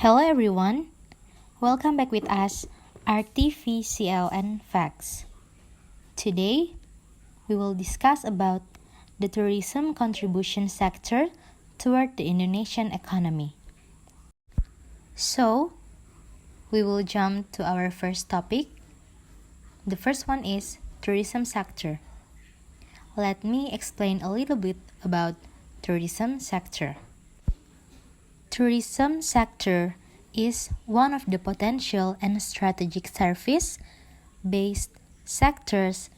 Hello everyone, welcome back with us, RTVCLN Facts. Today, we will discuss about the tourism contribution sector toward the Indonesian economy. So, we will jump to our first topic. The first one is tourism sector. Let me explain a little bit about tourism sector. Tourism sector is one of the potential and strategic service-based sectors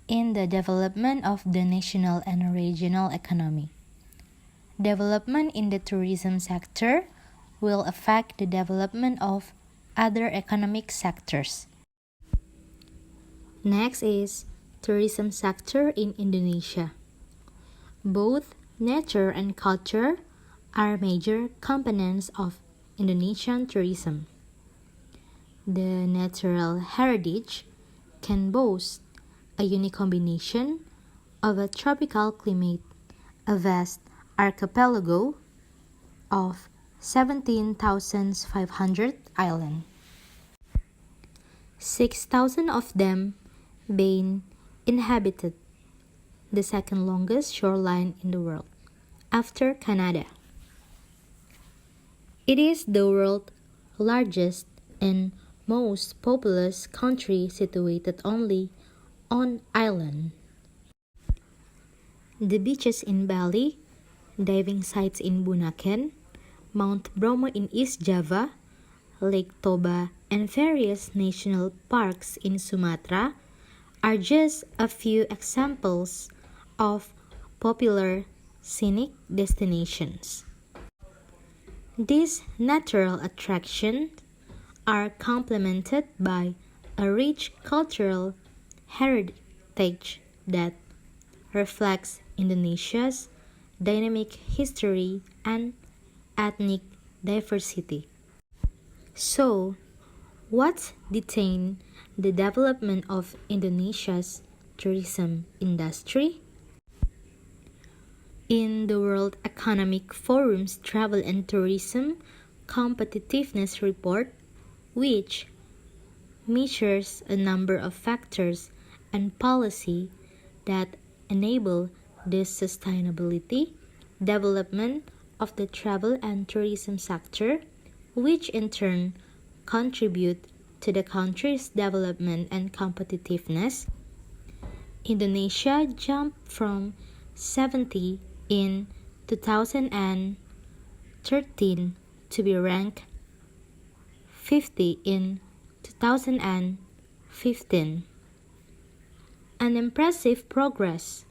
in the development of the national and regional economy. Development in the tourism sector will affect the development of other economic sectors. Next is tourism sector in Indonesia. Both nature and culture are major components of Indonesian tourism. The natural heritage can boast a unique combination of a tropical climate, a vast archipelago of 17,500 islands, 6,000 of them being inhabited, the second longest shoreline in the world, after Canada. It is the world's largest and most populous country situated only on island. The beaches in Bali, diving sites in Bunaken, Mount Bromo in East Java, Lake Toba, and various national parks in Sumatra are just a few examples of popular scenic destinations. These natural attractions are complemented by a rich cultural heritage that reflects Indonesia's dynamic history and ethnic diversity. So, what detained the development of Indonesia's tourism industry? In the World Economic Forum's Travel and Tourism Competitiveness Report, which measures a number of factors and policy that enable the sustainability development of the travel and tourism sector, which in turn contribute to the country's development and competitiveness, Indonesia jumped from 70 in 2013 to be ranked 50 in 2015. An impressive progress.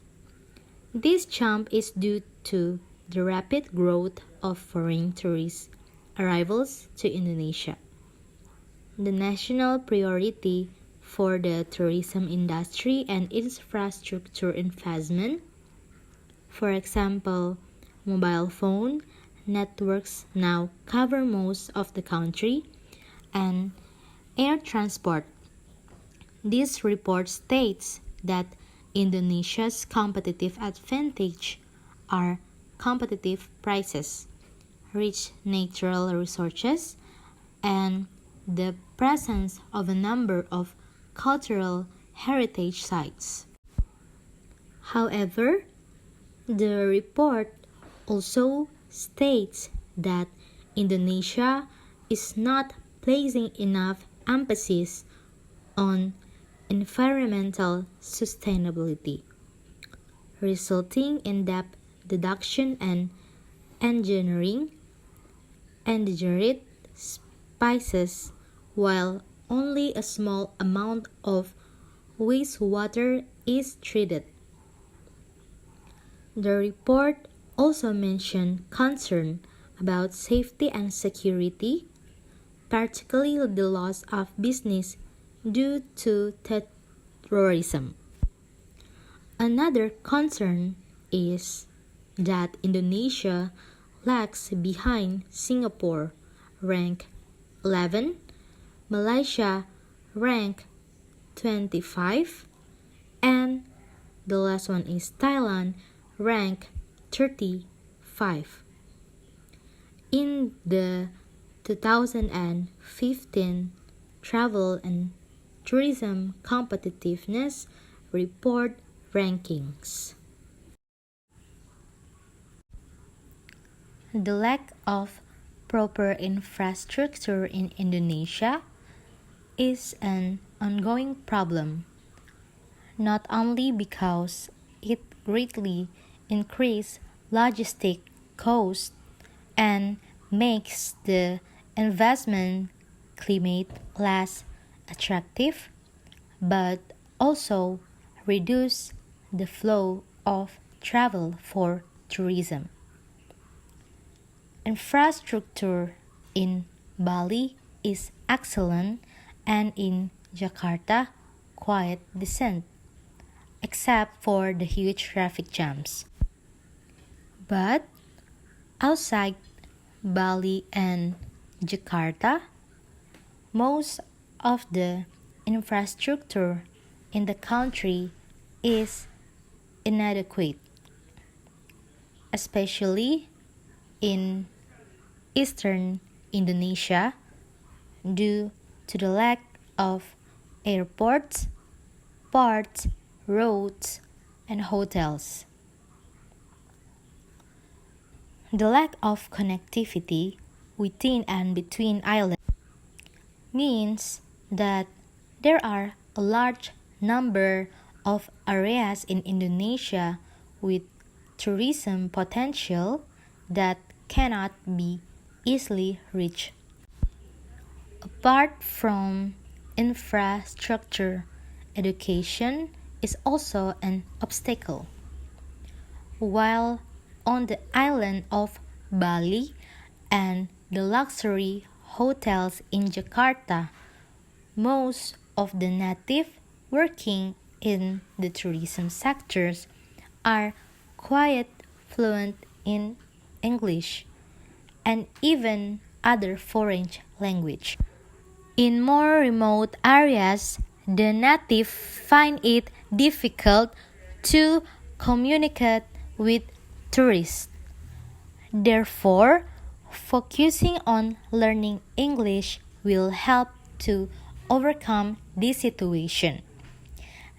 This jump is due to the rapid growth of foreign tourist arrivals to Indonesia. The national priority for the tourism industry and infrastructure investment, for example, mobile phone networks now cover most of the country, and air transport. This report states that Indonesia's competitive advantage are competitive prices, rich natural resources, and the presence of a number of cultural heritage sites. However, the report also states that Indonesia is not placing enough emphasis on environmental sustainability, resulting in debt deduction and engineering endangered species, while only a small amount of wastewater is treated. The report also mentioned concern about safety and security, particularly the loss of business due to terrorism. Another concern is that Indonesia lags behind Singapore, ranked 11, Malaysia, ranked 25, and the last one is Thailand, ranked 35. In the 2015 Travel and Tourism Competitiveness Report rankings. The lack of proper infrastructure in Indonesia is an ongoing problem, not only because it greatly increases logistic costs and makes the investment climate less attractive, but also reduce the flow of travel for tourism. Infrastructure in Bali is excellent and in Jakarta quite decent, except for the huge traffic jams. But outside Bali and Jakarta, most of the infrastructure in the country is inadequate, especially in eastern Indonesia due to the lack of airports, ports, roads, and hotels. The lack of connectivity within and between islands means that there are a large number of areas in Indonesia with tourism potential that cannot be easily reached. Apart from infrastructure, education is also an obstacle. While on the island of Bali and the luxury hotels in Jakarta, most of the native working in the tourism sectors are quite fluent in English and even other foreign language. In more remote areas, the native find it difficult to communicate with tourists. Therefore, focusing on learning English will help to overcome this situation.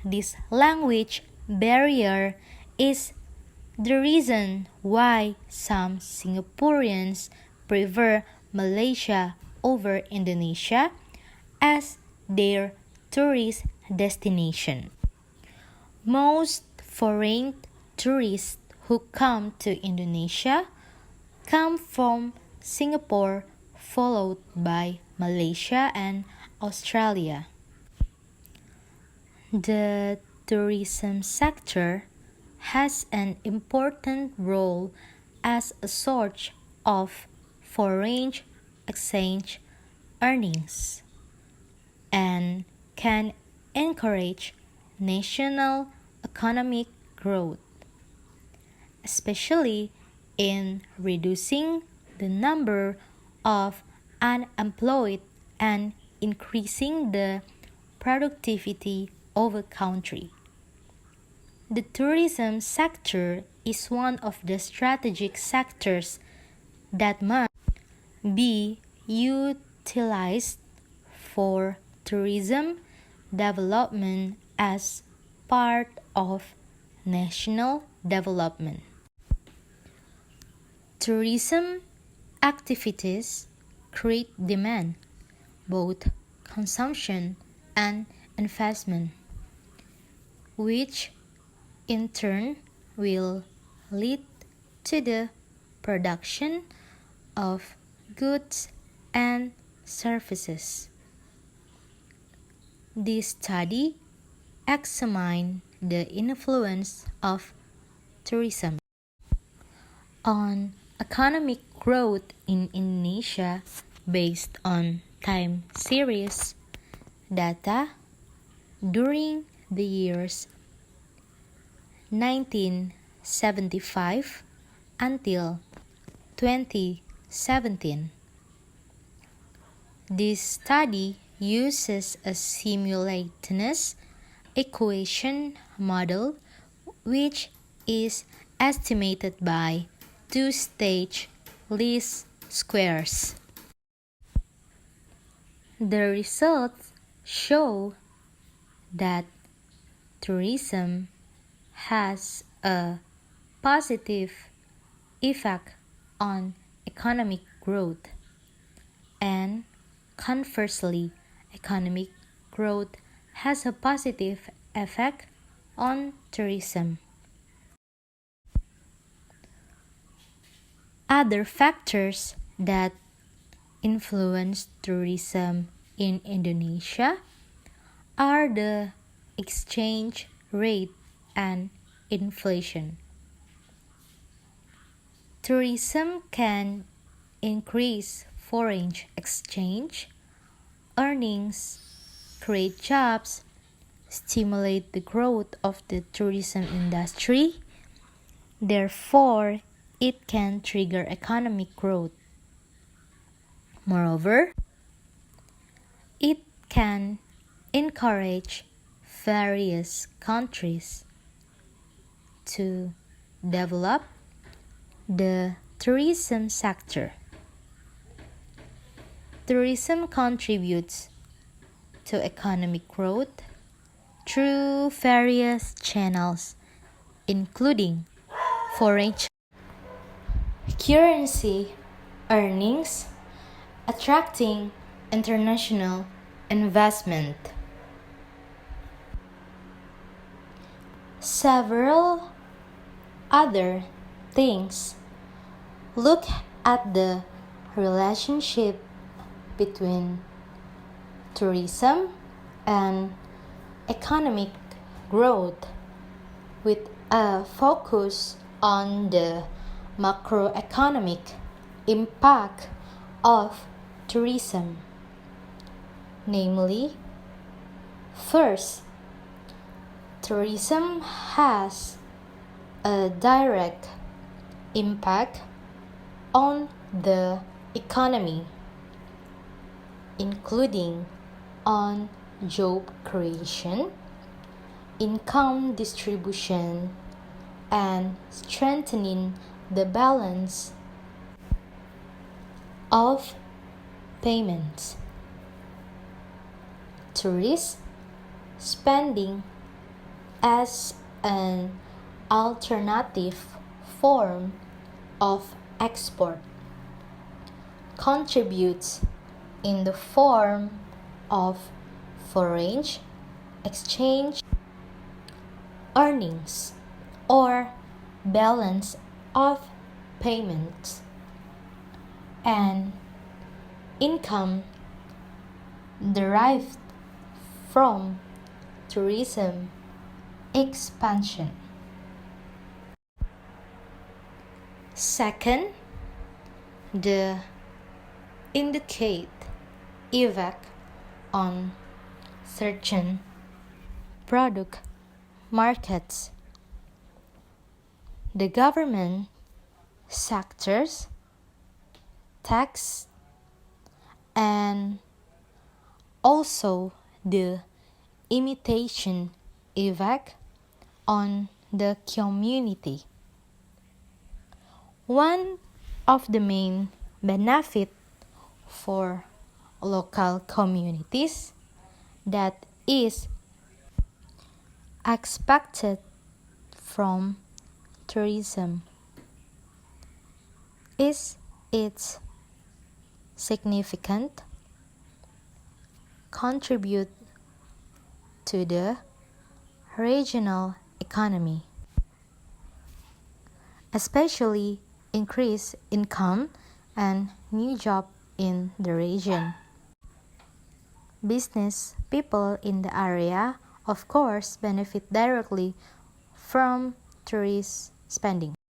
This language barrier is the reason why some Singaporeans prefer Malaysia over Indonesia as their tourist destination. Most foreign tourists who come to Indonesia come from Singapore, followed by Malaysia and Australia. The tourism sector has an important role as a source of foreign exchange earnings and can encourage national economic growth, especially in reducing the number of unemployed and increasing the productivity of a country. The tourism sector is one of the strategic sectors that must be utilized for tourism development as part of national development. Tourism activities create demand, both consumption and investment, which in turn will lead to the production of goods and services. This study examined the influence of tourism on economic growth in Indonesia based on time series data during the years 1975 until 2017. This study uses a simultaneous equation model which is estimated by two-stage least squares. The results show that tourism has a positive effect on economic growth, and conversely, economic growth has a positive effect on tourism. Other factors that influence tourism in Indonesia are the exchange rate and inflation. Tourism can increase foreign exchange earnings, create jobs, stimulate the growth of the tourism industry. Therefore, it can trigger economic growth. Moreover, it can encourage various countries to develop the tourism sector. Tourism contributes to economic growth through various channels, including foreign currency earnings, attracting international investment. Several other things look at the relationship between tourism and economic growth with a focus on the macroeconomic impact of tourism. Namely, first, tourism has a direct impact on the economy, including on job creation, income distribution, and strengthening the balance of payments. Tourist spending as an alternative form of export contributes in the form of foreign exchange earnings or balance of payments and income derived from tourism expansion. Second, the indicate effect on certain product markets. The government sectors, tax, and also the imitation effect on the community. One of the main benefits for local communities that is expected from tourism is its significant contribute to the regional economy, especially increase income and new job in the region. Business people in the area, of course, benefit directly from tourist spending.